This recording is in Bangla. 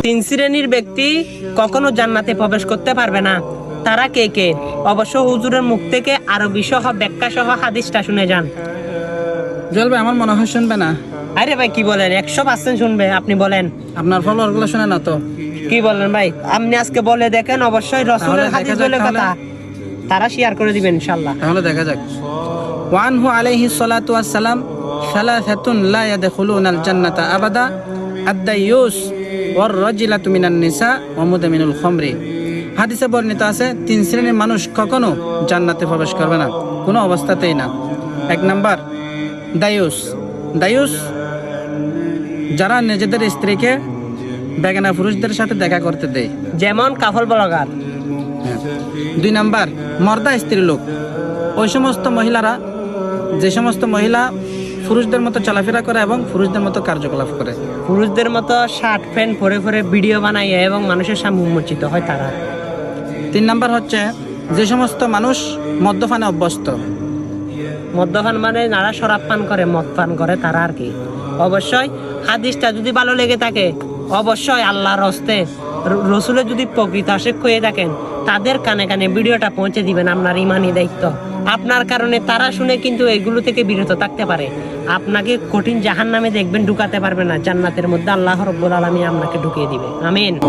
তিন শ্রেণীর ব্যক্তি কখনো জান্নাতে প্রবেশ করতে পারবে না। তারা কে কে? অবশ্য হুজুরের মুখ থেকে আরবি সহ ব্যাখ্যা সহ হাদিসটা শুনে যান। জল ভাই আমার মনে হয় শুনবে না। আরে ভাই কি বলেন, 100% শুনবে। আপনি বলেন, আপনার ফলোয়ার গুলো শুনে না তো। কি বলেন ভাই? আপনি আজকে বলে দেখেন, অবশ্যই রসুলের তাহলে হাদিস দেখা যাক বলে কথা তারা শেয়ার করে দিবেন ইনশাআল্লাহ। তাহলে দেখা যাক। ওয়ানহু আলাইহি সালাতু ওয়াসসালাম সালাসাতুন লা ইয়াদখুলুনাল জান্নাতা আবাদা আদ-দায়ুস ওয়ার রাজিলাতু মিনান নিসা ওয়া মুদামিনুল খামরি। হাদিসে বর্ণিত আছে তিন শ্রেণীর মানুষ কখনো জান্নাতে প্রবেশ করবে না, কোনো অবস্থাতেই না। এক নাম্বার দায়ুস। দায়ুস যারা নিজেদের স্ত্রীকে বেগানা পুরুষদের সাথে দেখা করতে দেয়, যেমন কাফল বলাগার। দুই নাম্বার মর্দা স্ত্রী লোক। ওই সমস্ত মহিলারা, যে সমস্ত মহিলা পুরুষদের মতো চলাফেরা করে এবং পুরুষদের মতো কার্যকলাপ করে, পুরুষদের মতো শার্ট প্যান্ট পরে পরে ভিডিও বানায় এবং মানুষের সামনে উন্মোচিত হয় তারা। তিন নাম্বার হচ্ছে যে সমস্ত মানুষ মদ্যপানে অভ্যস্ত। মদ্যপান মানে যারা শরাব পান করে, মদ পান করে তারা আর কি। অবশ্যই হাদিসটা যদি ভালো লেগে থাকে, অবশ্যই আল্লাহর হস্তে রসুলের যদি প্রকৃত আশিক হয়ে থাকেন, তাদের কানে কানে ভিডিওটা পৌঁছে দিবেন। আপনার ইমানি দায়িত্ব। আপনার কারণে তারা শুনে কিন্তু এগুলো থেকে বিরত থাকতে পারে। আপনাকে কঠিন জাহান্নামে দেখবেন, ঢুকাতে পারবে না। জান্নাতের মধ্যে আল্লাহ রাব্বুল আলামিন আপনাকে ঢুকিয়ে দিবে। আমিন।